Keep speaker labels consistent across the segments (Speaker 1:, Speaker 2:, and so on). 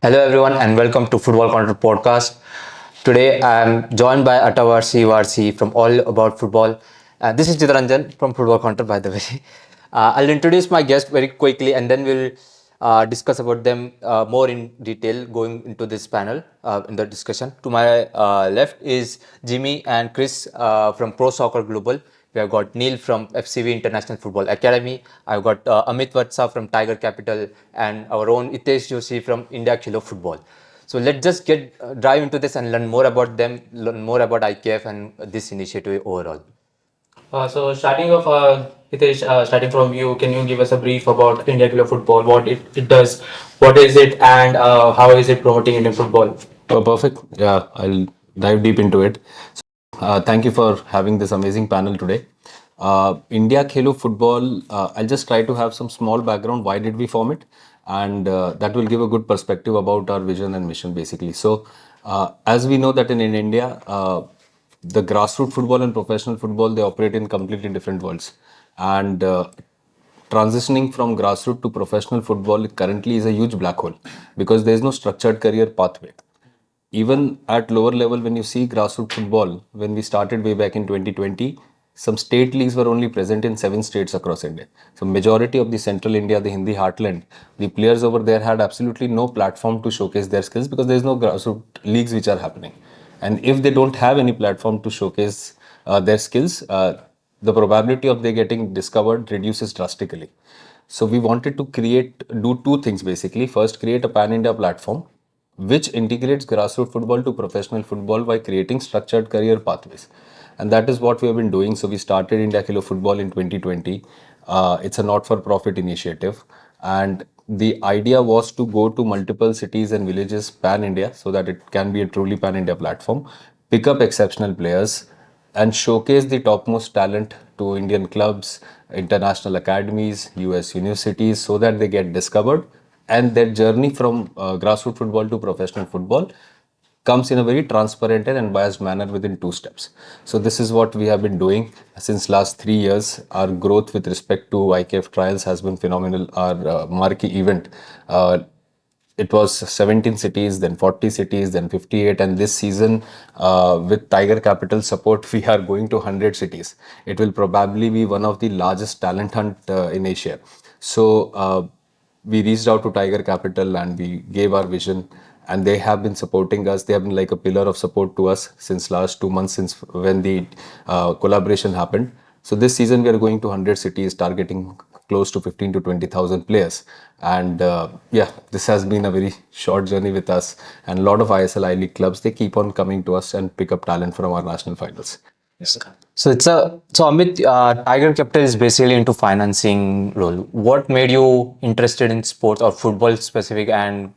Speaker 1: Hello everyone and welcome to Football Content Podcast. Today I am joined by Atawaris from All About Football. This is Chitranjan from Football Content, by the way. I'll introduce my guest very quickly and then we'll discuss about them more in detail going into this panel in the discussion. To my left is Jimmy and Chris from ProSoccerGlobal. We have got Neil from FCV International Football Academy. I've got Amit Vatsa from Tyger Capital and our own Hitesh Joshi from India Khelo Football. So let's just get dive into this and learn more about them, learn more about IKF and this initiative overall.
Speaker 2: So starting off, Hitesh, starting from you, can you give us a brief about India Kilo Football, what it does, what is it, and how is it promoting Indian football?
Speaker 3: Oh, perfect. Yeah, I'll dive deep into it. Thank you for having this amazing panel today. India Khelo Football, I'll just try to have some small background. Why did we form it? And that will give a good perspective about our vision and mission, basically. So, as we know that in India, the grassroots football and professional football, they operate in completely different worlds. And transitioning from grassroots to professional football currently is a huge black hole because there is no structured career pathway. Even at lower level, when you see grassroots football, when we started way back in 2020, some state leagues were only present in 7 states across India. So majority of the central India, the Hindi heartland, the players over there had absolutely no platform to showcase their skills because there is no grassroots leagues which are happening. And if they don't have any platform to showcase their skills, the probability of they getting discovered reduces drastically. So we wanted to do two things basically. First, create a pan-India platform which integrates grassroots football to professional football by creating structured career pathways. And that is what we have been doing. So we started India Kilo Football in 2020. It's a not-for-profit initiative. And the idea was to go to multiple cities and villages pan-India so that it can be a truly pan-India platform, pick up exceptional players, and showcase the topmost talent to Indian clubs, international academies, US universities so that they get discovered and their journey from grassroots football to professional football comes in a very transparent and unbiased manner within 2 steps. So this is what we have been doing since last 3 years. Our growth with respect to IKF trials has been phenomenal. Our marquee event, it was 17 cities, then 40 cities, then 58, and this season with Tiger Capital support, we are going to 100 cities. It will probably be one of the largest talent hunt in Asia. So we reached out to Tiger Capital and we gave our vision, and they have been supporting us. They have been like a pillar of support to us since last 2 months, since when the collaboration happened. So this season we are going to 100 cities, targeting close to 15 to 20,000 players. And yeah, this has been a very short journey with us. And a lot of ISL I League clubs, they keep on coming to us and pick up talent from our national finals.
Speaker 1: Yes. So Amit, Tiger Capital is basically into financing role. What made you interested in sports or football specific and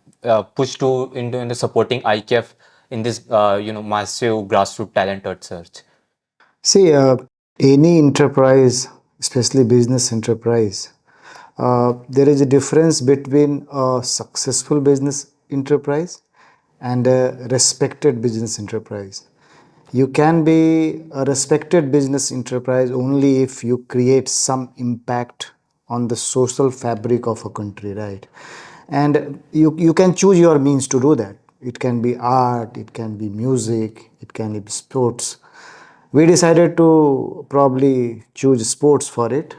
Speaker 1: push to into supporting IKF in this massive grassroots talent search?
Speaker 4: See, any enterprise, especially business enterprise, there is a difference between a successful business enterprise and a respected business enterprise. You can be a respected business enterprise only if you create some impact on the social fabric of a country, right? And you can choose your means to do that. It can be art, it can be music, it can be sports. We decided to probably choose sports for it.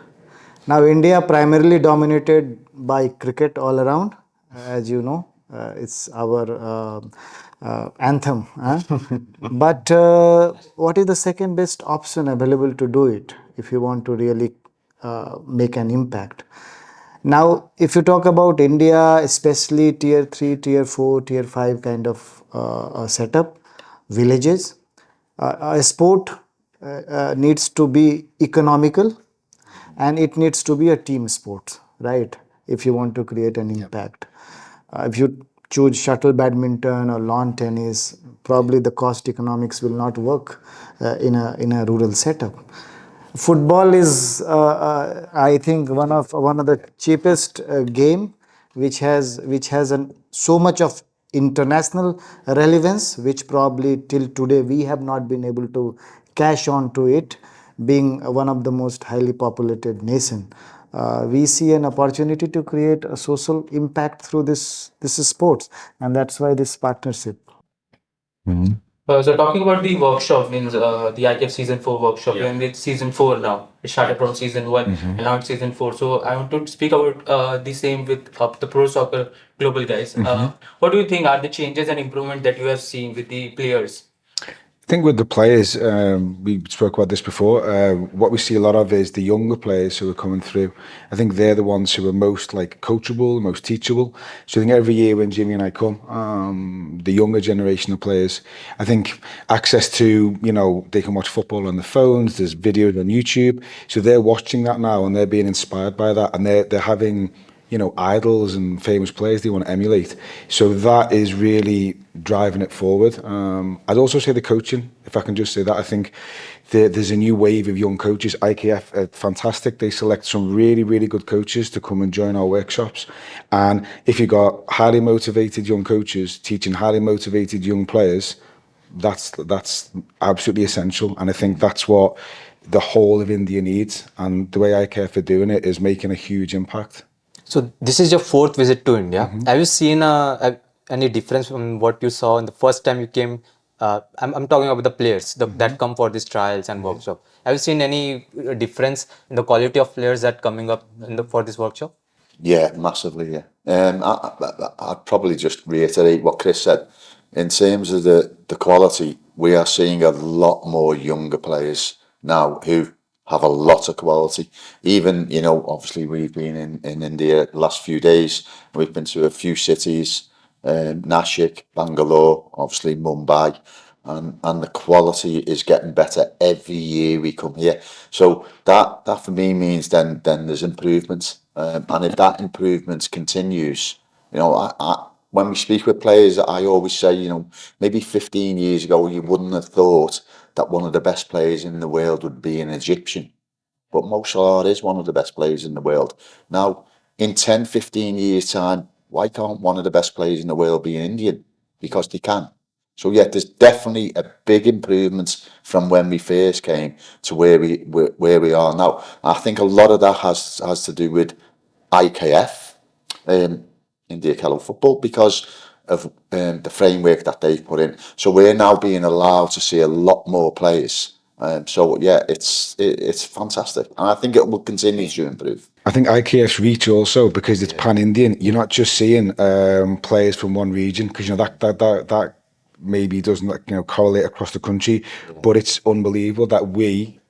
Speaker 4: Now, India primarily dominated by cricket all around, as you know, it's our anthem. Huh? But what is the second best option available to do it if you want to really make an impact? Now, if you talk about India, especially tier 3, tier 4, tier 5 kind of setup, villages, a sport needs to be economical and it needs to be a team sport, right? If you want to create an impact. If you choose shuttle badminton or lawn tennis, probably the cost economics will not work in a rural setup. Football is, I think, one of the cheapest game, which has so much of international relevance, which probably till today we have not been able to cash on to it, being one of the most highly populated nation. We see an opportunity to create a social impact through this sports, and that's why this partnership.
Speaker 2: So talking about the workshop means the IKF season 4 workshop, and it's season 4 now. It started from season 1 and now it's season 4. So I want to speak about the same with the Pro Soccer Global guys. What do you think are the changes and improvement that you have seen with the players?
Speaker 5: I think with the players, we spoke about this before. What we see a lot of is the younger players who are coming through. I think they're the ones who are most like coachable, most teachable. So I think every year when Jimmy and I come, the younger generation of players, I think access to, they can watch football on their phones. There's videos on YouTube, so they're watching that now and they're being inspired by that, and they're having idols and famous players they want to emulate. So that is really driving it forward. I'd also say the coaching, if I can just say that. I think there's a new wave of young coaches. IKF are fantastic. They select some really, really good coaches to come and join our workshops. And if you've got highly motivated young coaches teaching highly motivated young players, that's absolutely essential. And I think that's what the whole of India needs. And the way IKF are doing it is making a huge impact.
Speaker 1: So this is your 4th visit to India. Have you seen any difference from what you saw in the first time you came? I'm talking about the players that come for these trials and workshop. Have you seen any difference in the quality of players that coming up for this workshop?
Speaker 6: Yeah, massively. Yeah, I'd probably just reiterate what Chris said. In terms of the quality, we are seeing a lot more younger players now who have a lot of quality. Even, obviously we've been in India the last few days. We've been to a few cities, Nashik, Bangalore, obviously Mumbai, and the quality is getting better every year we come here. So that for me means then there's improvements. And if that improvement continues, when we speak with players, I always say, maybe 15 years ago, you wouldn't have thought that one of the best players in the world would be an Egyptian. But Mo Salah is one of the best players in the world. Now, in 10, 15 years' time, why can't one of the best players in the world be an Indian? Because they can. So, yeah, there's definitely a big improvement from when we first came to where we are now. I think a lot of that has to do with IKF, India Khelo Football, because of the framework that they've put in. So we're now being allowed to see a lot more players. So yeah, it's fantastic, and I think it will continue to improve.
Speaker 5: I think IKF's reach also, because it's pan-Indian. You're not just seeing players from one region, because that maybe doesn't correlate across the country, but it's unbelievable that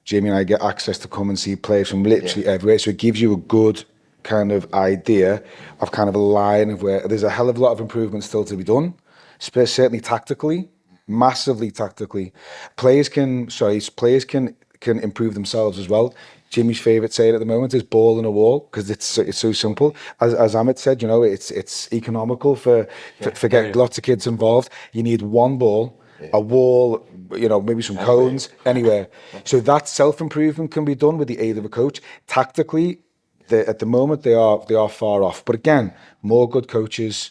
Speaker 5: Jamie and I, get access to come and see players from literally everywhere. So it gives you a good kind of idea of kind of a line of where there's a hell of a lot of improvement still to be done, certainly tactically, massively tactically. Players can improve themselves as well. Jimmy's favourite saying at the moment is ball in a wall, because it's so simple. As Amit said, it's economical for getting lots of kids involved. You need one ball, a wall, maybe some cones, anywhere. So that self-improvement can be done with the aid of a coach. Tactically, at the moment they are far off. But again, more good coaches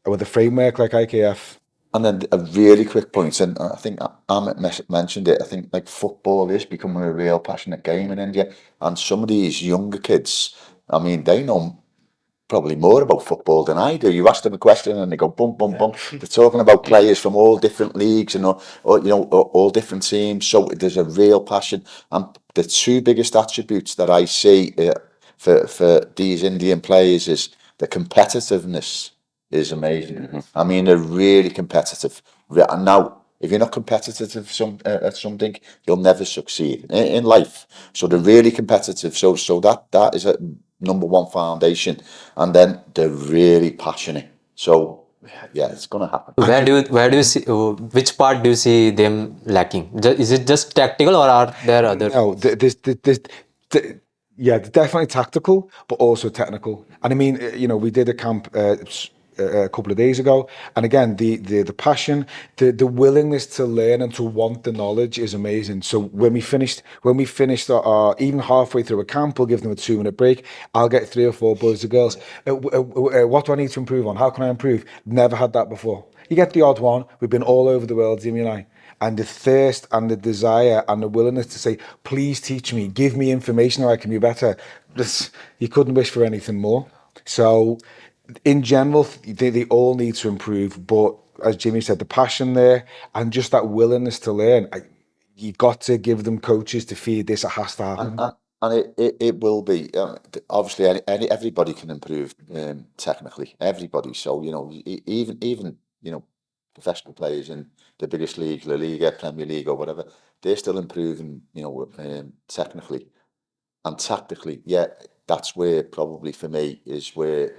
Speaker 5: with a framework like IKF.
Speaker 6: And then a really quick point, and I think Amit mentioned it, I think like football is becoming a real passionate game in India. And some of these younger kids, I mean, they know probably more about football than I do. You ask them a question and they go bum bum bum. They're talking about players from all different leagues and all different teams. So there's a real passion. And the two biggest attributes that I see for these Indian players is the competitiveness is amazing. I mean, they're really competitive. And now, if you're not competitive at something, you'll never succeed in life. So they're really competitive. So that is a number one foundation. And then they're really passionate. So yeah, it's gonna happen.
Speaker 1: Where do you see, which part do you see them lacking? Is it just tactical, or are there other?
Speaker 5: No, they're definitely tactical, but also technical. And I mean, we did a camp a couple of days ago, and again, the passion, the willingness to learn and to want the knowledge is amazing. So when we finished even halfway through a camp, we'll give them a 2-minute break. I'll get 3 or 4 boys and girls. What do I need to improve on? How can I improve? Never had that before. You get the odd one. We've been all over the world, Jimmy and I. And the thirst and the desire and the willingness to say, please teach me, give me information how I can be better. you couldn't wish for anything more. So, in general, they all need to improve. But as Jimmy said, the passion there and just that willingness to learn. You've got to give them coaches to feed this. It has to happen.
Speaker 6: And it will be obviously everybody can improve technically, everybody. So even professional players in the biggest league, La Liga, Premier League, or whatever, they're still improving. Technically and tactically. Yeah, that's where probably for me is where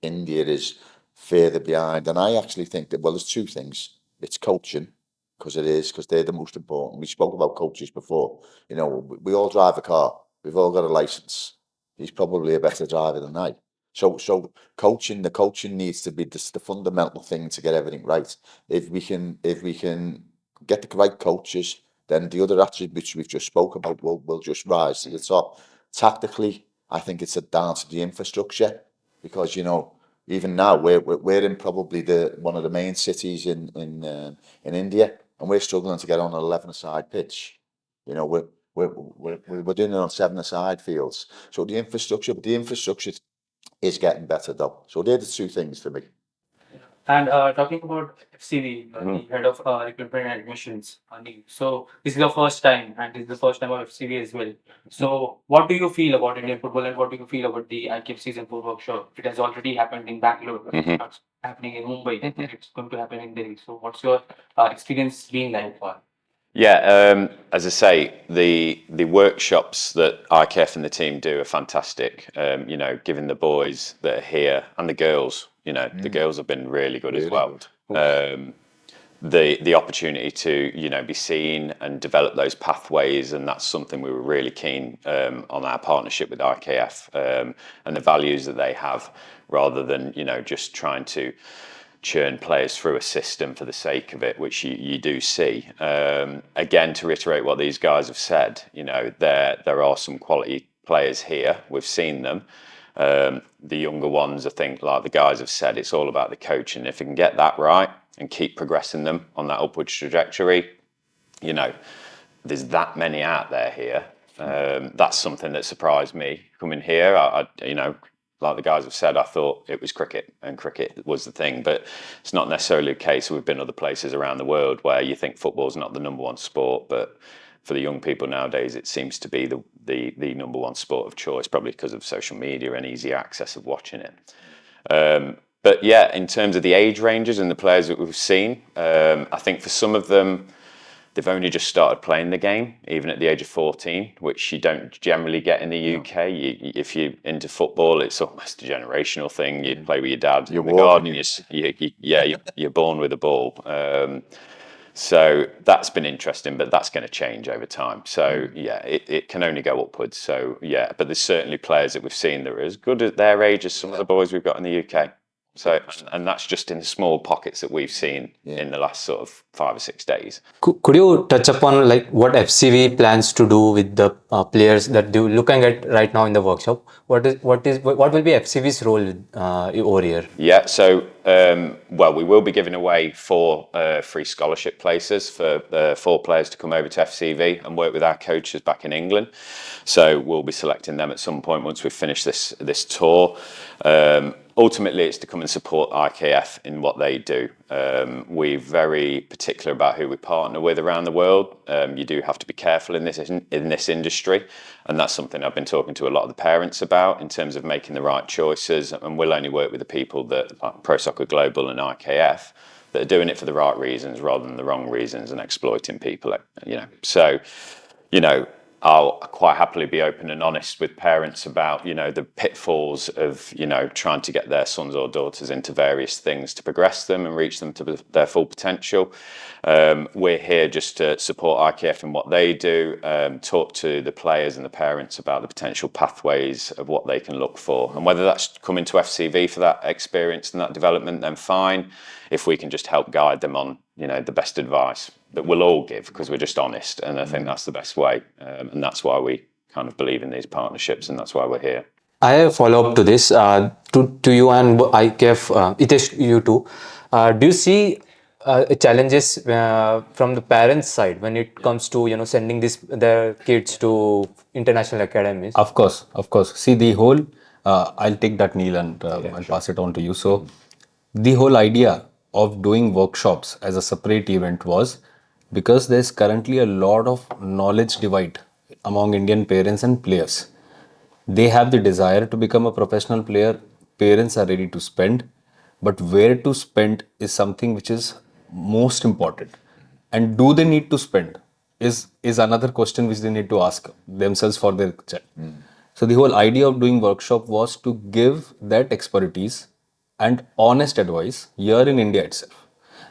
Speaker 6: India is further behind. And I actually think that there's two things. It's coaching. Because they're the most important. We spoke about coaches before. We all drive a car. We've all got a license. He's probably a better driver than I. So the coaching needs to be the fundamental thing to get everything right. If we can get the right coaches, then the other attributes we've just spoke about will just rise to the top. Tactically, I think it's down to the infrastructure, because even now we're in probably one of the main cities in India, and we're struggling to get on an 11-a-side pitch. We're doing it on 7-a-side fields. So the infrastructure is getting better though. So they're the two things for me.
Speaker 2: And talking about FCV, the head of recruitment and admissions, so this is the first time, and this is the first time of FCV as well. So, what do you feel about Indian football, and what do you feel about the IKF season 4 workshop? It has already happened in Bangalore, it's happening in Mumbai, it's going to happen in Delhi. So, what's your experience been like for?
Speaker 7: Yeah, as I say, the workshops that IKF and the team do are fantastic. Giving the boys that are here and the girls, the girls have been really good as well. The opportunity to be seen and develop those pathways, and that's something we were really keen on our partnership with IKF and the values that they have, rather than just trying to churn players through a system for the sake of it, which you do see. Again, to reiterate what these guys have said, there are some quality players here. We've seen them. The younger ones, I think, like the guys have said, it's all about the coaching. If we can get that right and keep progressing them on that upward trajectory, there's that many out there here. That's something that surprised me coming here. Like the guys have said, I thought it was cricket and cricket was the thing, but it's not necessarily the case. We've been other places around the world where you think football's not the number one sport, but for the young people nowadays, it seems to be the number one sport of choice, probably because of social media and easy access of watching it. But yeah, in terms of the age ranges and the players that we've seen, I think for some of them, they've only just started playing the game, even at the age of 14, which you don't generally get in the UK. If you're into football, it's almost a generational thing. You play with your dad in the garden. You're born with a ball. So that's been interesting, but that's going to change over time. So yeah, it can only go upwards. So yeah, but there's certainly players that we've seen that are as good at their age as some of the boys we've got in the UK. So, and that's just in the small pockets that we've seen in the last sort of 5 or 6 days.
Speaker 1: Could you touch upon what FCV plans to do with the players that they're looking at right now in the workshop? What will be FCV's role over here?
Speaker 7: Yeah, so we will be giving away 4 free scholarship places for 4 players to come over to FCV and work with our coaches back in England. So we'll be selecting them at some point once we've finished this tour. Ultimately, it's to come and support IKF in what they do. We're very particular about who we partner with around the world. You do have to be careful in this industry, and that's something I've been talking to a lot of the parents about in terms of making the right choices. And we'll only work with the people that, like ProSoccerGlobal and IKF, that are doing it for the right reasons rather than the wrong reasons and exploiting people. So, I'll quite happily be open and honest with parents about, the pitfalls of, trying to get their sons or daughters into various things to progress them and reach them to their full potential. We're here just to support IKF in what they do, talk to the players and the parents about the potential pathways of what they can look for. And whether that's coming to FCV for that experience and that development, then fine. If we can just help guide them on, the best advice that we'll all give, because we're just honest, and I think that's the best way, and that's why we kind of believe in these partnerships, and that's why we're here.
Speaker 1: I have a follow-up to this, to you and IKF, Hitesh, you too. Do you see challenges from the parents' side when it comes to sending their kids to international academies?
Speaker 3: Of course, of course. See, the whole, I'll take that, Neil, and I'll pass it on to you. So, the whole idea of doing workshops as a separate event was because there's currently a lot of knowledge divide among Indian parents and players. They have the desire to become a professional player. Parents are ready to spend, but where to spend is something which is most important. And do they need to spend is another question which they need to ask themselves for their child. So the whole idea of doing workshop was to give that expertise and honest advice here in India itself.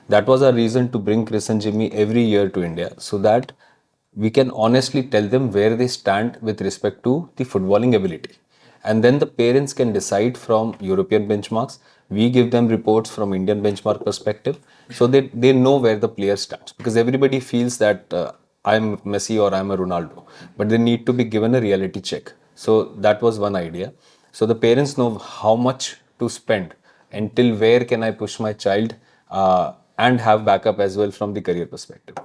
Speaker 3: That was our reason to bring Chris and Jimmy every year to India, so that we can honestly tell them where they stand with respect to the footballing ability. And then the parents can decide from European benchmarks. We give them reports from Indian benchmark perspective, so that they know where the player stands. Because everybody feels that I'm Messi or I'm a Ronaldo, but they need to be given a reality check. So that was one idea. So the parents know how much to spend, until where can I push my child, and have backup as well from the career perspective.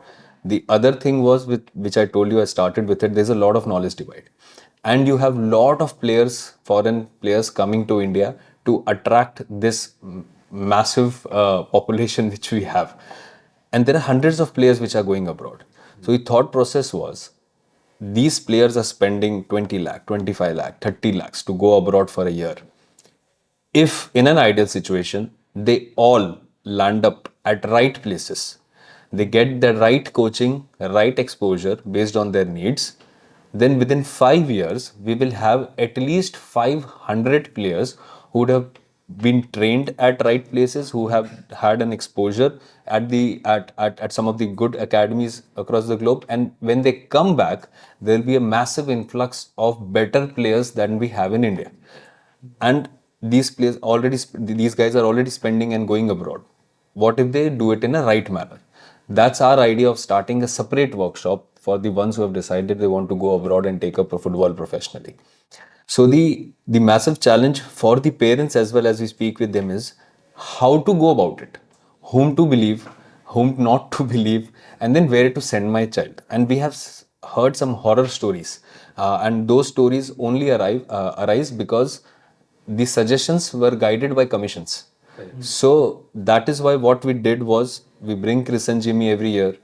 Speaker 3: The other thing was, with which I told you, I started with it, there's a lot of knowledge divide. And you have lot of players, foreign players coming to India to attract this massive population which we have. And there are hundreds of players which are going abroad. So the thought process was, these players are spending 20 lakh, 25 lakh, 30 lakhs to go abroad for a year. If in an ideal situation, they all land up at right places, they get the right coaching, right exposure based on their needs, then within 5 years, we will have at least 500 players who would have been trained at right places, who have had an exposure at some of the good academies across the globe. And when they come back, there will be a massive influx of better players than we have in India. And these guys are already spending and going abroad. What if they do it in a right manner? That's our idea of starting a separate workshop for the ones who have decided they want to go abroad and take up football professionally. So the massive challenge for the parents as well as we speak with them is how to go about it, whom to believe, whom not to believe, and then where to send my child. And we have heard some horror stories, and those stories only arise because the suggestions were guided by commissions. So that is why what we did was, we bring Chris and Jimmy every year.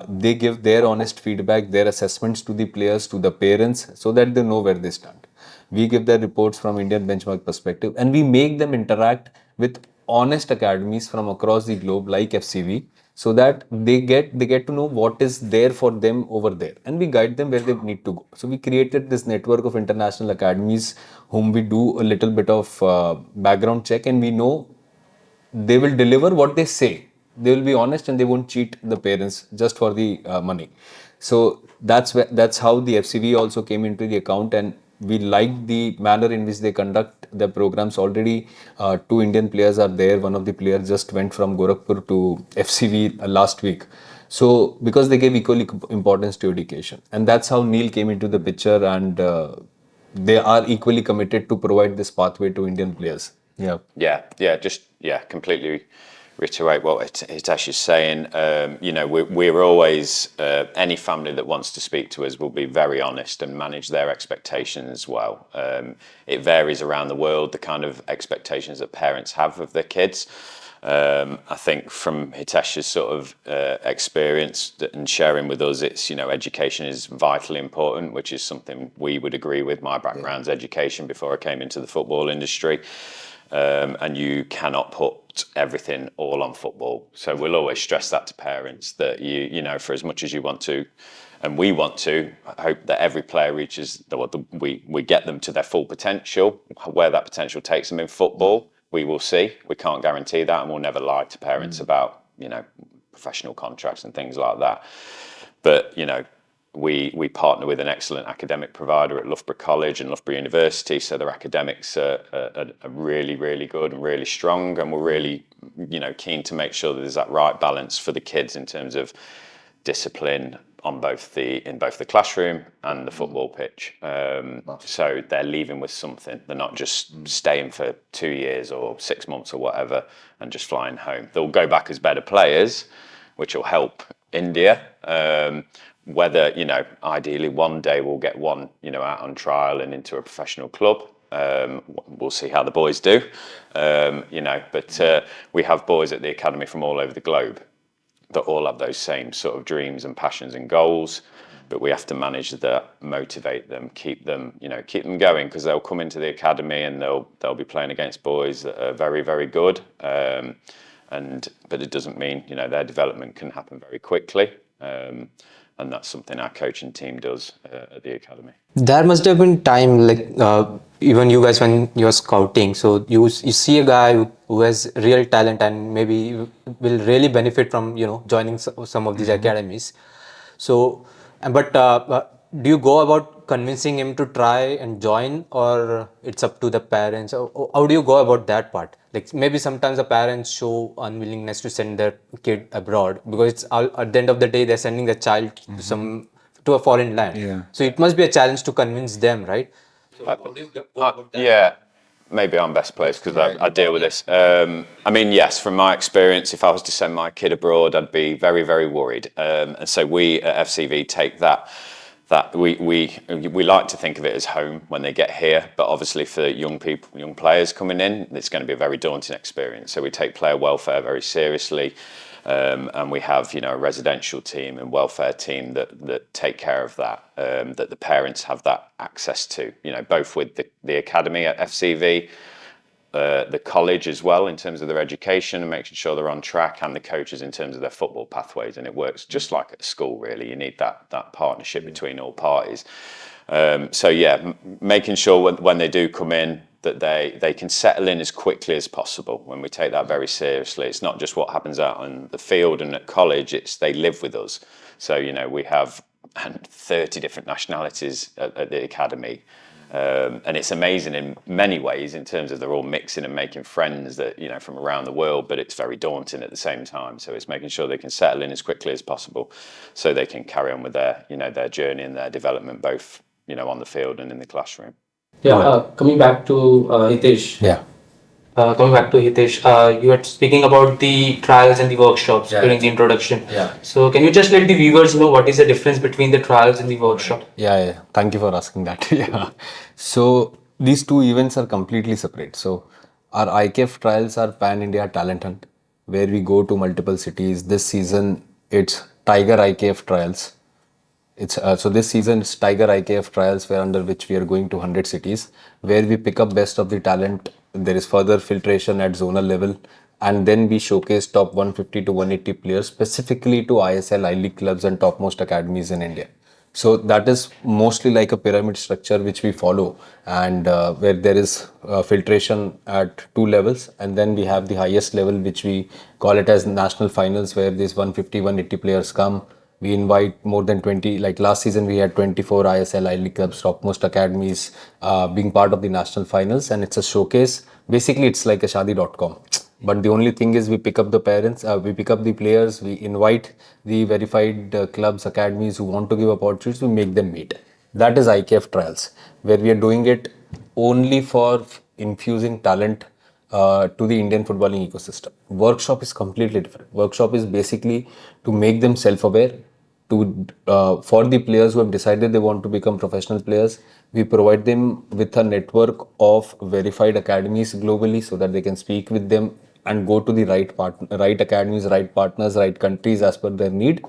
Speaker 3: They give their honest feedback, their assessments to the players, to the parents, so that they know where they stand. We give their reports from Indian benchmark perspective, and we make them interact with honest academies from across the globe like FCV, so that they get to know what is there for them over there, and we guide them where they need to go. So we created this network of international academies whom we do a little bit of background check, and we know they will deliver what they say. They will be honest and they won't cheat the parents just for the money. So that's how the FCV also came into the account, and we like the manner in which they conduct the programs. Already, two Indian players are there. One of the players just went from Gorakhpur to FCV last week. So because they gave equally importance to education, and that's how Neil came into the picture, and they are equally committed to provide this pathway to Indian players. Yeah.
Speaker 7: Completely reiterate what Hitesh is saying. We're always, any family that wants to speak to us will be very honest and manage their expectations as well. It varies around the world, the kind of expectations that parents have of their kids. I think from Hitesh's sort of experience and sharing with us, it's, education is vitally important, which is something we would agree with. My background's education before I came into the football industry. And you cannot put everything all on football. So we'll always stress that to parents, that for as much as you want to, and we want to, hope that every player reaches we get them to their full potential. Where that potential takes them in football, we will see. We can't guarantee that, and we'll never lie to parents about professional contracts and things like that. But we partner with an excellent academic provider at Loughborough College and Loughborough University, so their academics are really, really good and really strong, and we're really, keen to make sure that there's that right balance for the kids in terms of discipline, on in both the classroom and the football pitch. So they're leaving with something. They're not just staying for 2 years or 6 months or whatever and just flying home. They'll go back as better players, which will help India. Whether, ideally one day we'll get one, out on trial and into a professional club. We'll see how the boys do, but we have boys at the academy from all over the globe that all have those same sort of dreams and passions and goals, but we have to manage that, motivate them, keep them going, because they'll come into the academy and they'll be playing against boys that are very, very good, but it doesn't mean their development can happen very quickly. And that's something our coaching team does at the academy.
Speaker 1: There must have been time, like even you guys when you're scouting, so you see a guy who has real talent and maybe will really benefit from joining some of these academies. So, but do you go about convincing him to try and join, or it's up to the parents? Or how do you go about that part? Like maybe sometimes the parents show unwillingness to send their kid abroad because it's at the end of the day they're sending their child to a foreign land.
Speaker 5: Yeah.
Speaker 1: So it must be a challenge to convince them, right?
Speaker 7: Yeah, maybe I'm best placed because I deal with this. I mean, yes, from my experience, if I was to send my kid abroad, I'd be very, very worried. And so we at FCV take that we like to think of it as home when they get here, but obviously for young players coming in, it's going to be a very daunting experience. So we take player welfare very seriously. And we have, a residential team and welfare team that take care of that, that the parents have that access to, both with the academy at FCV, the college as well in terms of their education and making sure they're on track, and the coaches in terms of their football pathways. And it works just like at school, really. You need that partnership between all parties. So yeah, making sure when they do come in, that they can settle in as quickly as possible. When we take that very seriously, it's not just what happens out on the field and at college, it's they live with us. So, we have 30 different nationalities at the academy. And it's amazing in many ways in terms of they're all mixing and making friends that, from around the world, but it's very daunting at the same time. So it's making sure they can settle in as quickly as possible so they can carry on with their journey and their development, both, on the field and in the classroom.
Speaker 2: Yeah, coming back to Hitesh.
Speaker 1: Yeah.
Speaker 2: Coming back to Hitesh, you were speaking about the trials and the workshops during the introduction.
Speaker 3: Yeah.
Speaker 2: So can you just let the viewers know what is the difference between the trials and the workshop?
Speaker 3: Yeah. Thank you for asking that. Yeah. So these two events are completely separate. So our IKF trials are Pan-India Talent Hunt, where we go to multiple cities. This season, it's Tyger IKF trials. So this season it's Tyger IKF trials, where under which we are going to 100 cities, where we pick up best of the talent. There is further filtration at zonal level, and then we showcase top 150 to 180 players specifically to ISL, I-League clubs and topmost academies in India. So that is mostly like a pyramid structure which we follow, and where there is filtration at 2 levels, and then we have the highest level which we call it as national finals, where these 150, 180 players come. We invite more than 20, like last season we had 24 ISL, I-League clubs, topmost academies being part of the national finals, and it's a showcase. Basically, it's like a shadi.com. But the only thing is we pick up the parents, we pick up the players, we invite the verified clubs, academies who want to give opportunities, we make them meet. That is IKF trials, where we are doing it only for infusing talent to the Indian footballing ecosystem. Workshop is completely different. Workshop is basically to make them self-aware. For the players who have decided they want to become professional players, we provide them with a network of verified academies globally so that they can speak with them and go to the right academies, right partners, right countries as per their need.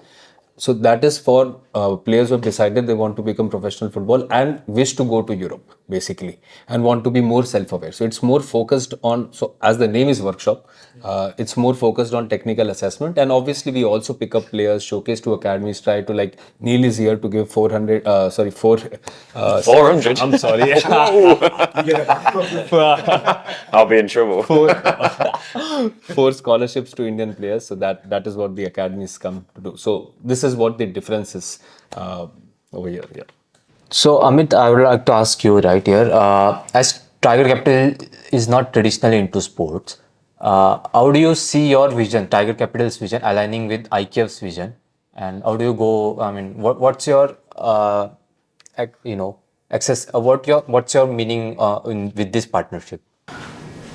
Speaker 3: So that is for players who have decided they want to become professional football and wish to go to Europe, basically, and want to be more self-aware. So it's more focused on, so as the name is workshop, it's more focused on technical assessment. And obviously we also pick up players, showcase to academies, try to, like, Neil is here to give 400. I'm sorry.
Speaker 7: I'll be in trouble.
Speaker 3: 4 scholarships to Indian players. So that is what the academies come to do. So this is what the difference is over here. Yeah.
Speaker 1: So Amit, I would like to ask you right here, as Tiger Capital is not traditionally into sports, how do you see your vision, Tiger Capital's vision, aligning with IKF's vision? and how do you go? I mean, what's your access? What's your meaning with this partnership?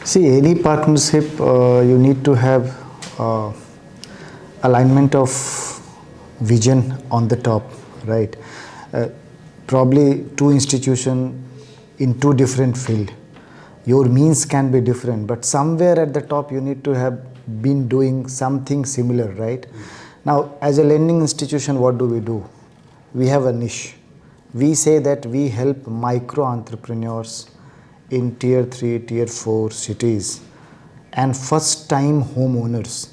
Speaker 4: See, any partnership, you need to have alignment of vision on the top, right? Uh, Probably two institution in two different field. Your means can be different, but somewhere at the top you need to have been doing something similar, right? Now, as a lending institution, what do? We have a niche. We say that we help micro entrepreneurs in tier 3, tier 4 cities and first time homeowners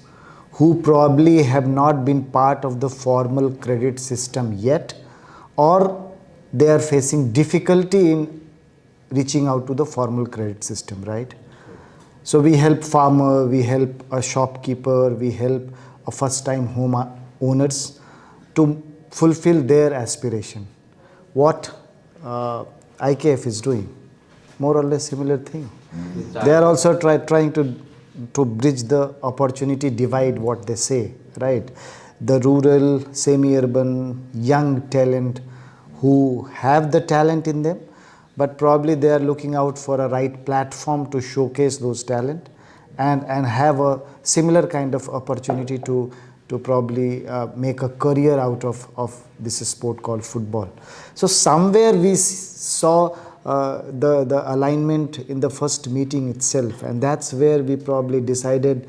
Speaker 4: who probably have not been part of the formal credit system yet, or they are facing difficulty in reaching out to the formal credit system, right? So we help farmer, we help a shopkeeper, we help a first time home owners to fulfill their aspiration. What IKF is doing, more or less similar thing. They are also trying to bridge the opportunity divide, what they say, right? The rural, semi-urban, young talent who have the talent in them, but probably they are looking out for a right platform to showcase those talent and have a similar kind of opportunity to probably make a career out of this sport called football. So somewhere we saw the alignment in the first meeting itself, and that's where we probably decided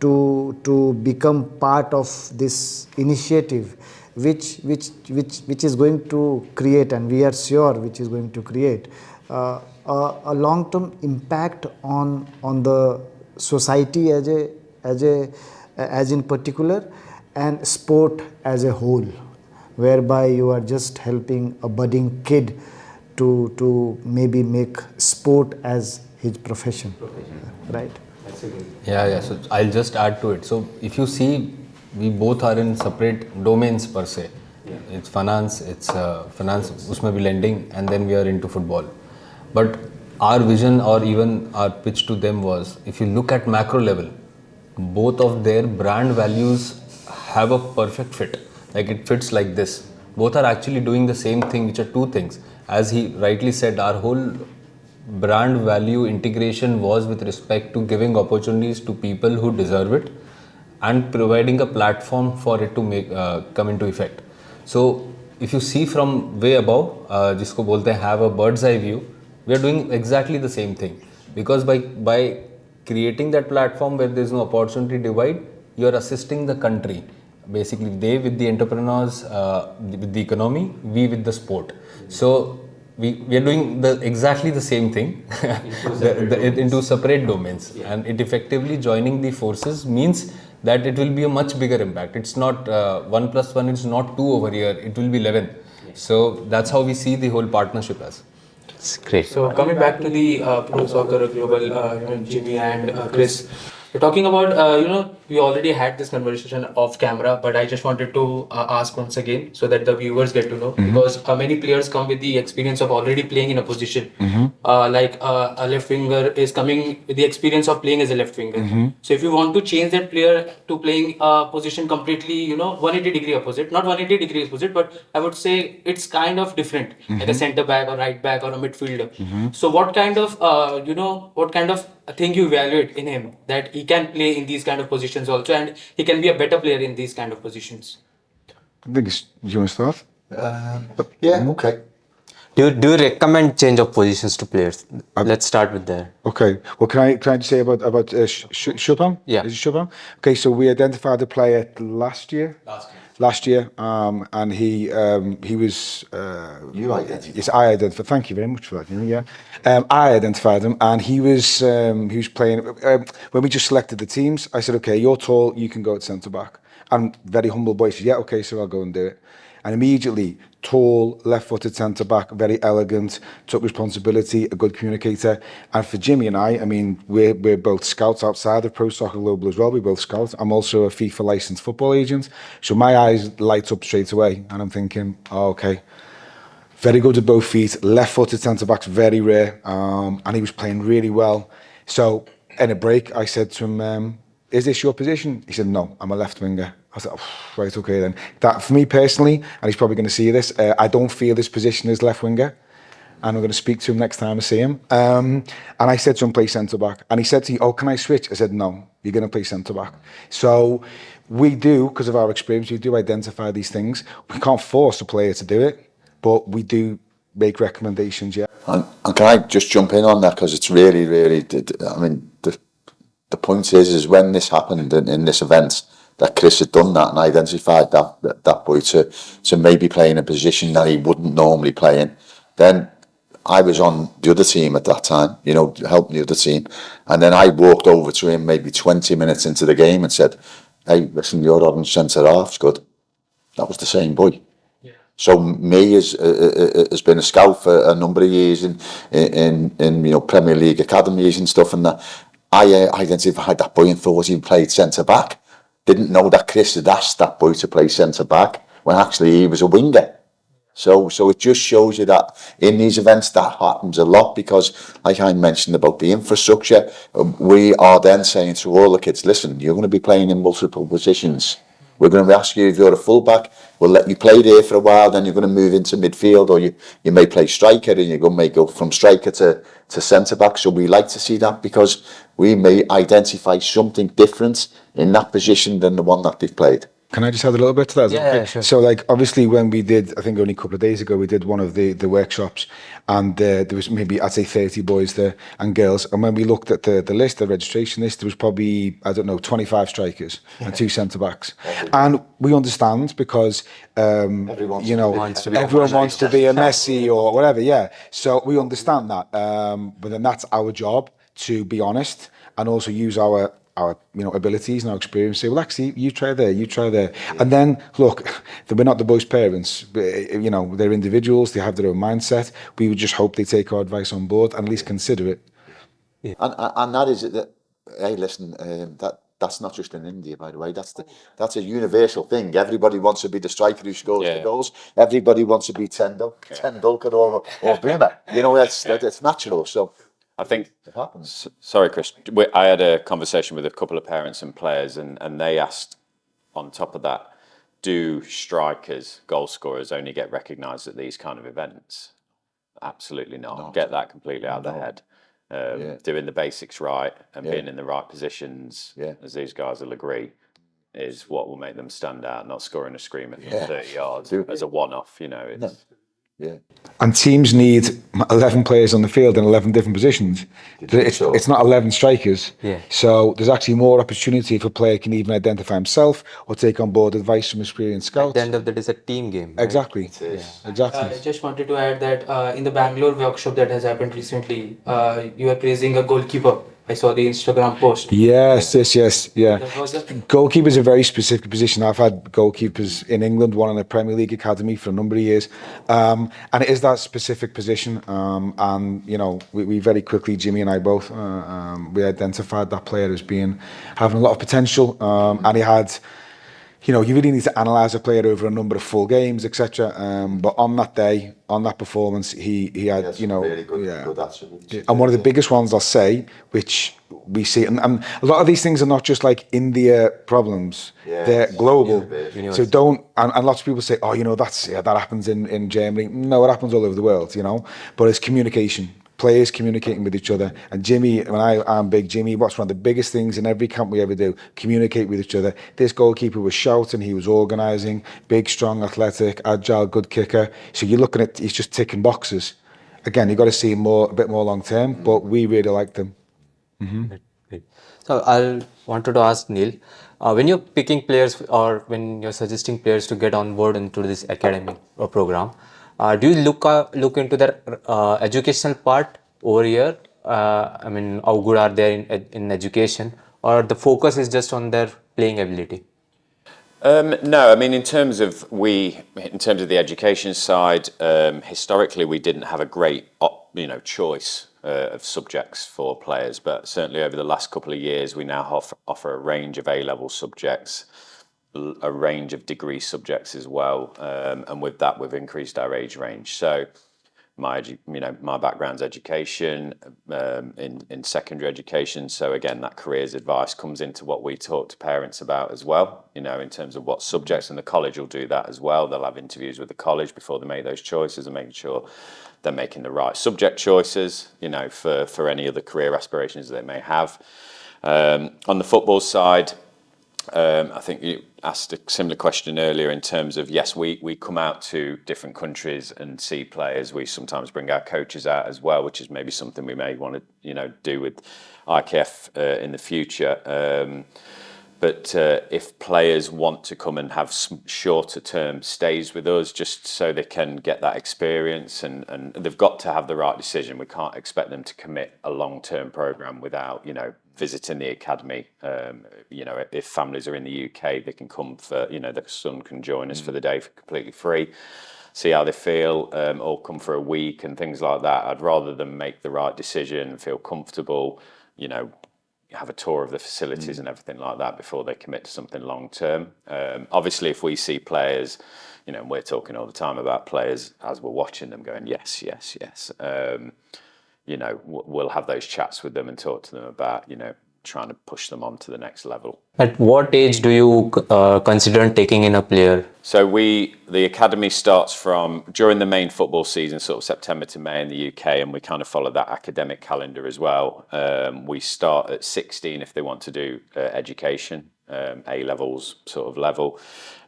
Speaker 4: to become part of this initiative, which is going to create, and we are sure which is going to create a long-term impact on the society as in particular, and sport as a whole, whereby you are just helping a budding kid to maybe make sport as his profession. Right?
Speaker 3: Yeah. So I'll just add to it. So if you see, we both are in separate domains per se. It's finance, usme bhi lending, and then we are into football. But our vision or even our pitch to them was, if you look at macro level, both of their brand values have a perfect fit. Like it fits like this. Both are actually doing the same thing, which are two things. As he rightly said, our whole brand value integration was with respect to giving opportunities to people who deserve it and providing a platform for it to come into effect. So if you see from way above, jisko bolte hain have a bird's eye view, we are doing exactly the same thing, because by creating that platform where there is no opportunity divide, you are assisting the country. Basically, they with the entrepreneurs, with the economy, we with the sport. So we are doing exactly the same thing into separate domains, and it effectively joining the forces means that it will be a much bigger impact. It's not 1 plus 1, it's not 2 over here, it will be 11. So that's how we see the whole partnership as.
Speaker 1: It's great.
Speaker 2: So coming back to the Pro Soccer Global, Jimmy and Chris, we're talking about, we already had this conversation off camera, but I just wanted to ask once again so that the viewers get to know, because many players come with the experience of already playing in a position. Like a left winger is coming with the experience of playing as a left winger. So if you want to change that player to playing a position completely, 180-degree opposite, not 180-degree opposite, but I would say it's kind of different, like a centre back or right back or a midfielder. So what kind of, thing you evaluate in him that he can play in these kind of positions also, and he can be a better player in these kind of positions?
Speaker 5: I think it's, do you want to start?
Speaker 6: Yeah, okay.
Speaker 1: Do you recommend change of positions to players? Let's start with there.
Speaker 5: Okay. Well, can I just say about Shubham?
Speaker 1: Yeah.
Speaker 5: Is it Shubham? Okay, so we identified the player last year. And he was.
Speaker 6: You identified.
Speaker 5: Yes, I identified. Thank you very much for that. Yeah. I identified him, and he was playing. When we just selected the teams, I said, "Okay, you're tall. You can go at centre back." And very humble boy said, "Yeah, okay, so I'll go and do it." And immediately, tall, left-footed centre back, very elegant, took responsibility, a good communicator. And for Jimmy and I mean, we're both scouts outside of ProSoccerGlobal as well. We're both scouts. I'm also a FIFA licensed football agent. So my eyes light up straight away, and I'm thinking, oh, okay, very good at both feet, left-footed centre backs, very rare, and he was playing really well. So in a break, I said to him, is this your position? He said, no, I'm a left winger. I said, oh, right, okay then. That, for me personally, and he's probably going to see this, I don't feel this position is left winger. And I'm going to speak to him next time I see him. And I said to him, play centre-back. And he said to me, oh, can I switch? I said, no, you're going to play centre-back. So we do, because of our experience, we do identify these things. We can't force a player to do it, but we do make recommendations, yeah.
Speaker 6: And can I just jump in on that, because it's really, really, I mean, the point is when this happened in this event, that Chris had done that and identified that boy to maybe play in a position that he wouldn't normally play in, then I was on the other team at that time, you know, helping the other team. And then I walked over to him maybe 20 minutes into the game and said, hey, listen, you're on centre half's good. That was the same boy. Yeah. So me has been a scout for a number of years in you know, Premier League academies and stuff, and that I identified that boy and thought he played centre back. Didn't know that Chris had asked that boy to play centre back when actually he was a winger. So it just shows you that in these events that happens a lot, because like I mentioned about the infrastructure, we are then saying to all the kids, listen, you're going to be playing in multiple positions. We're going to ask you if you're a fullback, we'll let you play there for a while, then you're going to move into midfield, or you may play striker and you may go from striker to centre back. So we like to see that, because we may identify something different in that position than the one that they've played.
Speaker 5: Can I just add a little bit to that?
Speaker 1: Yeah, sure.
Speaker 5: So, like, obviously, when we did, I think only a couple of days ago, we did one of the workshops, and there was maybe, I'd say, 30 boys there and girls. And when we looked at the list, the registration list, there was probably, I don't know, 25 strikers and 2 centre backs. And we understand, because, you know, everyone wants to be a Messi or whatever, yeah. So we understand that. But then that's our job, to be honest, and also use our you know, abilities and our experience. Say, well, actually, you try there, and then look, we're not the boys' parents. You know, they're individuals. They have their own mindset. We would just hope they take our advice on board and at least consider it.
Speaker 6: Yeah. And that is that. Hey, listen, that's not just in India, by the way. That's a universal thing. Everybody wants to be the striker who scores the goals. Everybody wants to be Tendulkar or Brimmer. You know, that's natural. So.
Speaker 7: I think
Speaker 6: it happens.
Speaker 7: Sorry, Chris. I had a conversation with a couple of parents and players, and they asked, on top of that, do strikers, goal scorers, only get recognised at these kind of events? Absolutely not. No. Get that completely out of the head. Doing the basics right and being in the right positions, as these guys will agree, is what will make them stand out. Not scoring a screamer from 30 yards as a one-off. You know, it's.
Speaker 6: Yeah.
Speaker 5: And teams need 11 players on the field in 11 different positions. It's not 11 strikers.
Speaker 1: Yeah.
Speaker 5: So there's actually more opportunity if a player can even identify himself or take on board advice from experienced scouts.
Speaker 1: At the end of the day, it's a team game. Right?
Speaker 5: Exactly. Exactly.
Speaker 2: I just wanted to add that in the Bangalore workshop that has happened recently, you are praising a goalkeeper. I saw the Instagram post.
Speaker 5: Yes, yeah. Goalkeeper is a very specific position. I've had goalkeepers in England, one in the Premier League Academy for a number of years. And it is that specific position. And, you know, we very quickly, Jimmy and I both, we identified that player as having a lot of potential. And he had, you know, you really need to analyse a player over a number of full games, etc. But on that day, on that performance, he had, you know,
Speaker 6: really good attributes.
Speaker 5: And one of the biggest ones I'll say, which we see, and a lot of these things are not just like India problems; they're global. So don't, and lots of people say, oh, you know, that happens in Germany. No, it happens all over the world, you know. But it's communication. Players communicating with each other. And Jimmy, when I'm big, Jimmy, what's one of the biggest things in every camp we ever do? Communicate with each other. This goalkeeper was shouting, he was organising, big, strong, athletic, agile, good kicker. So you're looking at, he's just ticking boxes. Again, you've got to see a bit more long term, but we really like them.
Speaker 1: Great. So I wanted to ask Neil, when you're picking players or when you're suggesting players to get on board into this academy or program, do you look into their educational part over here? I mean, how good are they in education, or the focus is just on their playing ability?
Speaker 7: No, I mean, in terms of the education side, historically we didn't have a great, choice of subjects for players, but certainly over the last couple of years, we now offer a range of A-level subjects, a range of degree subjects as well, and with that we've increased our age range. So my background's education, in secondary education. So again, that careers advice comes into what we talk to parents about as well, in terms of what subjects, and the college will do that as well. They'll have interviews with the college before they make those choices and making sure they're making the right subject choices, for any other career aspirations they may have. On the football side, I think you asked a similar question earlier in terms of, yes, we come out to different countries and see players. We sometimes bring our coaches out as well, which is maybe something we may want to, do with IKF in the future. But if players want to come and have some shorter term stays with us, just so they can get that experience, and they've got to have the right decision. We can't expect them to commit a long term program without, visiting the academy. If families are in the UK, they can come for, their son can join us for the day for completely free, see how they feel, or come for a week and things like that. I'd rather them make the right decision, feel comfortable, have a tour of the facilities and everything like that before they commit to something long term. Obviously, if we see players, and we're talking all the time about players as we're watching them going, yes, yes, yes. We'll have those chats with them and talk to them about, trying to push them on to the next level.
Speaker 1: At what age do you consider taking in a player?
Speaker 7: So the academy starts from during the main football season, sort of September to May in the UK, and we kind of follow that academic calendar as well. We start at 16 if they want to do education, A levels sort of level.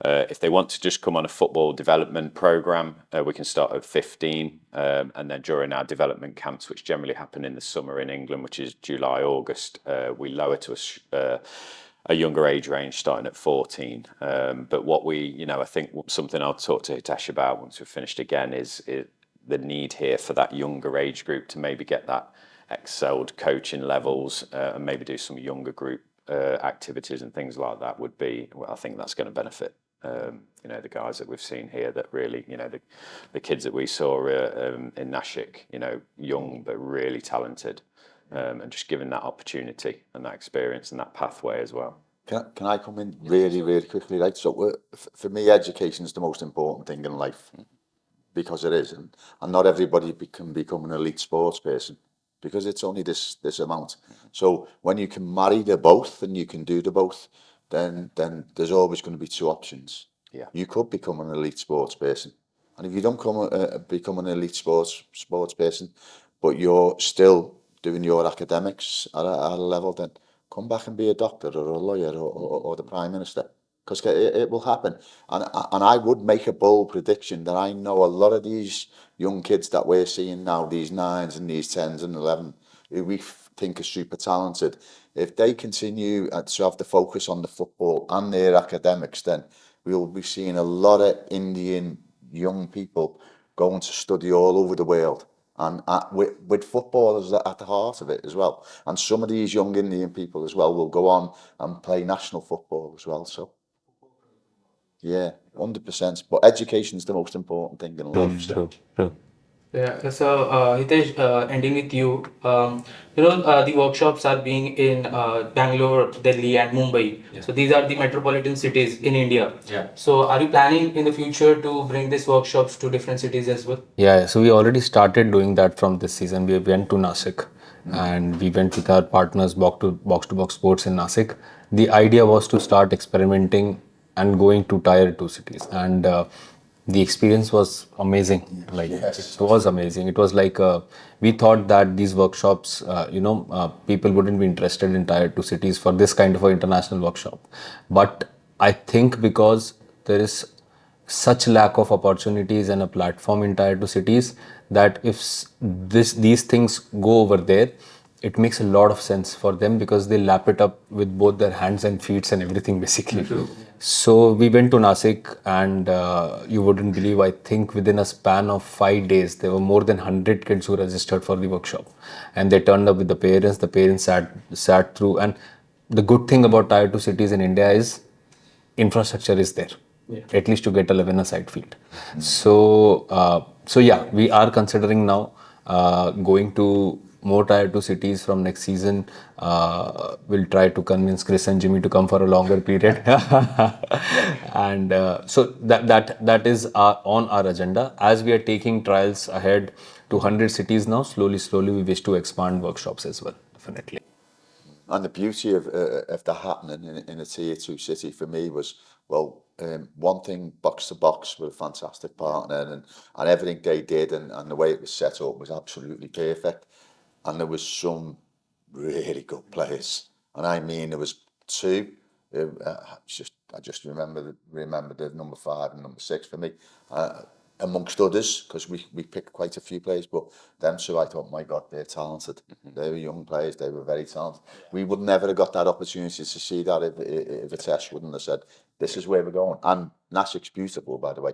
Speaker 7: If they want to just come on a football development program, we can start at 15, and then during our development camps, which generally happen in the summer in England, which is July, August, we lower to a younger age range starting at 14. But what I think something I'll talk to Hitesh about once we've finished again is the need here for that younger age group to maybe get that excelled coaching levels, and maybe do some younger group activities and things like that would be, I think that's going to benefit, the guys that we've seen here that really, the kids that we saw in Nashik, young but really talented. And just giving that opportunity and that experience and that pathway as well.
Speaker 6: Can I come in really, really quickly? Right. So for me, education is the most important thing in life, because it is, and not everybody can become an elite sports person, because it's only this amount. So when you can marry the both and you can do the both, then there's always going to be two options.
Speaker 7: Yeah.
Speaker 6: You could become an elite sports person, and if you don't become an elite sports person, but you're still doing your academics at a level, then come back and be a doctor or a lawyer or the Prime Minister, because it will happen. And I would make a bold prediction that I know a lot of these young kids that we're seeing now, these 9s and these 10s and 11, who we think are super talented, if they continue to have the focus on the football and their academics, then we'll be seeing a lot of Indian young people going to study all over the world. And with football at the heart of it as well. And some of these young Indian people as well will go on and play national football as well. So, yeah, 100%. But education is the most important thing in life.
Speaker 1: True.
Speaker 2: Yeah, so Hitesh, ending with you, the workshops are being in Bangalore, Delhi, and Mumbai. Yeah. So these are the metropolitan cities in India.
Speaker 3: Yeah.
Speaker 2: So are you planning in the future to bring these workshops to different cities as well?
Speaker 3: Yeah, so we already started doing that from this season. We went to Nashik and we went with our partners Box to Box Sports in Nashik. The idea was to start experimenting and going to tier 2 cities, and the experience was amazing. It was amazing. It was like we thought that these workshops, people wouldn't be interested in tier 2 cities for this kind of an international workshop. But I think because there is such lack of opportunities and a platform in tier 2 cities, that if these things go over there, it makes a lot of sense for them, because they lap it up with both their hands and feet and everything basically. True. So we went to Nashik, and you wouldn't believe, I think within a span of 5 days, there were more than 100 kids who registered for the workshop, and they turned up with the parents. The parents sat through, and the good thing about tier 2 cities in India is infrastructure is there. Yeah. At least to get 11 a-side field. So yeah, we are considering now going to more tier 2 cities from next season. We'll try to convince Chris and Jimmy to come for a longer period. And so that is on our agenda. As we are taking trials ahead, to 100 cities now. Slowly, we wish to expand workshops as well, definitely.
Speaker 6: And the beauty of that happening in a tier 2 city for me was, well, one thing, Box to Box were a fantastic partner, and everything they did and the way it was set up was absolutely perfect. And there was some really good players, and I mean there was two. I just remember the number 5 and number 6 for me, amongst others, because we picked quite a few players, but them two, I thought, my God, they're talented. They were young players, they were very talented. We would never have got that opportunity to see that if Hitesh wouldn't have said, this is where we're going. And Nasik's beautiful, by the way.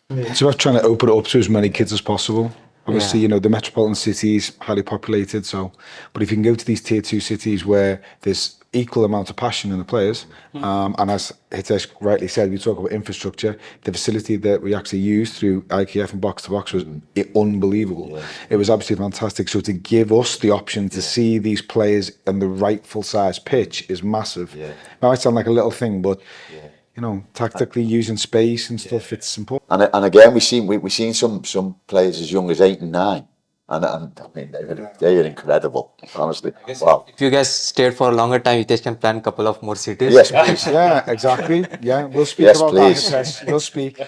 Speaker 5: It's about trying to open it up to as many kids as possible. Obviously, you know, the metropolitan cities, highly populated, so, but if you can go to these tier 2 cities where there's equal amount of passion in the players, and as Hitesh rightly said, we talk about infrastructure, the facility that we actually used through IKF and Box to Box was unbelievable. It was absolutely fantastic. So to give us the option to see these players in the rightful size pitch is massive. It might sound like a little thing, but you know, tactically using space and stuff, it's important.
Speaker 6: And again, we seen some players as young as 8 and 9, and I mean they were incredible, honestly. Wow.
Speaker 1: If you guys stayed for a longer time, Hitesh can plan a couple of more cities.
Speaker 6: Yes, please.
Speaker 5: Yeah, exactly. Yeah, we'll speak
Speaker 6: Yes,
Speaker 5: about
Speaker 6: please.
Speaker 5: that. Hitesh. We'll speak.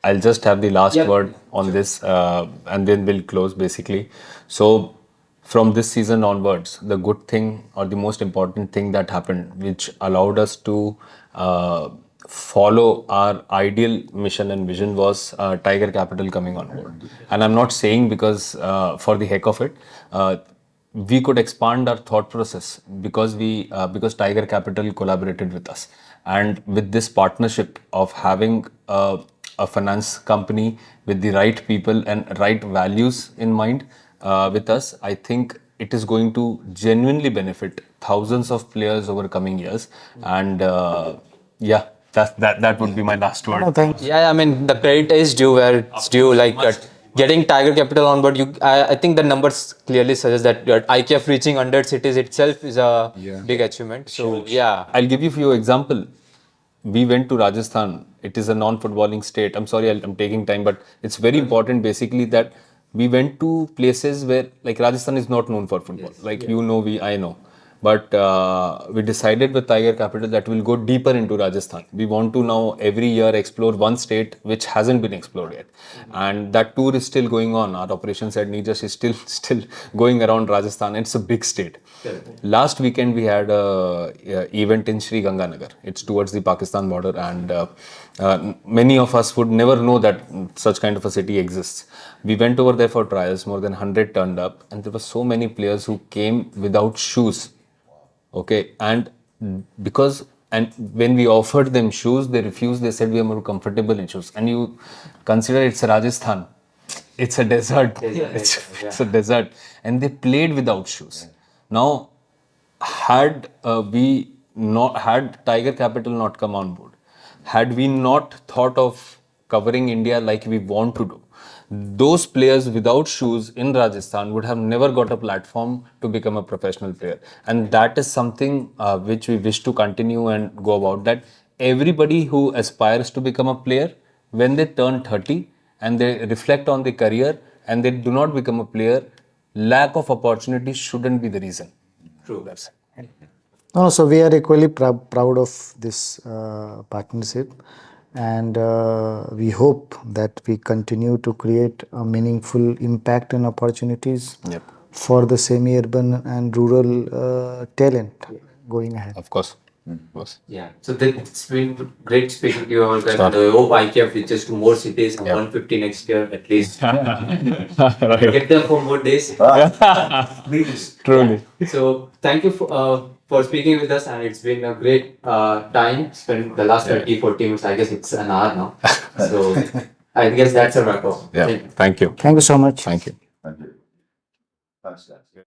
Speaker 3: I'll just have the last word on this, and then we'll close basically. So, from this season onwards, the good thing or the most important thing that happened, which allowed us to follow our ideal mission and vision, was Tyger Capital coming on board. And I'm not saying because for the heck of it. We could expand our thought process because because Tyger Capital collaborated with us, and with this partnership of having a finance company with the right people and right values in mind with us, I think it is going to genuinely benefit thousands of players over coming years. And that would be my last word.
Speaker 1: Yeah, I mean, the credit is due where it's due. Like getting Tiger Capital on board, I think the numbers clearly suggest that IKF reaching 100 cities itself is a big achievement. So yeah,
Speaker 3: I'll give you a few examples. We went to Rajasthan. It is a non-footballing state. I'm sorry, I'm taking time, but it's very important basically that we went to places where, like, Rajasthan is not known for football. I know. But we decided with Tiger Capital that we'll go deeper into Rajasthan. We want to now every year explore one state which hasn't been explored yet. And that tour is still going on. Our operations head Nijas is still going around Rajasthan. It's a big state. Last weekend we had a event in Sri Ganganagar. It's towards the Pakistan border, and many of us would never know that such kind of a city exists. We went over there for trials. More than 100 turned up, and there were so many players who came without shoes. Okay, and when we offered them shoes, they refused. They said we are more comfortable in shoes. And you consider it's Rajasthan, it's a desert. It's a desert, and they played without shoes. Now, had Tiger Capital not come on board, had we not thought of covering India like we want to do, those players without shoes in Rajasthan would have never got a platform to become a professional player. And that is something which we wish to continue and go about. That everybody who aspires to become a player, when they turn 30 and they reflect on their career and they do not become a player, lack of opportunity shouldn't be the reason.
Speaker 1: true.
Speaker 3: That's it.
Speaker 4: No, so we are equally proud of this partnership, and we hope that we continue to create a meaningful impact and opportunities for the semi-urban and rural talent going ahead.
Speaker 3: Of course.
Speaker 1: Yeah, so it's been great speaking to you all guys. And I hope IKF reaches to more cities, 150 next year at least. Get them for more days. Please.
Speaker 3: Truly.
Speaker 1: So thank you for speaking with us, and it's been a great time. Spent the last 30-40 minutes. I guess it's an hour now. So I guess that's a wrap up.
Speaker 3: Yeah. Thank you.
Speaker 4: Thank you so much.
Speaker 3: Thank you.
Speaker 6: Thank you. Thanks, guys.